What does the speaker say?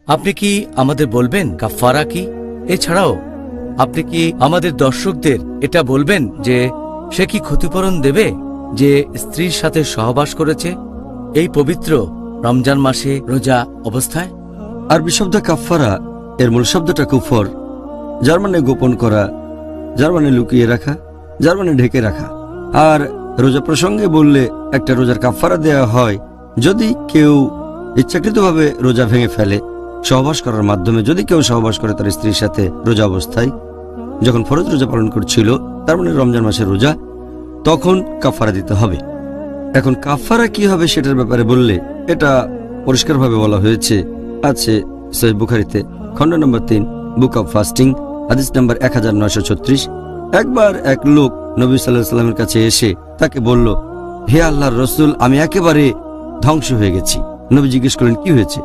আপনি কি আমাদের বলবেন কাফারা কি? এছাড়াও আপনি কি আমাদের দর্শকদের এটা বলবেন যে সে কি ক্ষতিপূরণ দেবে যে স্ত্রীর সাথে সহবাস করেছে এই পবিত্র রমজান মাসে রোজা অবস্থায়? আরবি শব্দ কাফারা এর মূল শব্দটা কুফর, যার মানে গোপন করা, যার মানে লুকিয়ে রাখা, যার মানে ঢেকে রাখা। আর রোজা প্রসঙ্গে বললে একটা রোজার কাফারা দেয়া হয় যদি কেউ ইচ্ছাকৃতভাবে রোজা ভেঙে ফেলে সহবাস করার মাধ্যমে। যদি কেউ সহবাস করে তার স্ত্রীর সাথে রোজা অবস্থায় যখন ফরজ রোজা পালন করছিল, তার মানে রমজান মাসের রোজা, তখন কাফারা দিতে হবে। এখন কাফারা কি হবে সেটার ব্যাপারে বললে এটা পরিষ্কারভাবে বলা হয়েছে, আছে সহিহ বুখারীতে খণ্ড নম্বর 3 বুক অব ফাস্টিং হাদিস নম্বর 1936। একবার এক লোক নবী সাল্লাল্লাহু আলাইহি ওয়াসাল্লামের কাছে এসে তাকে বলল, হে আল্লাহর রসুল, আমি একেবারে ধ্বংস হয়ে গেছি। নবী জিজ্ঞেস করলেন, কি হয়েছে?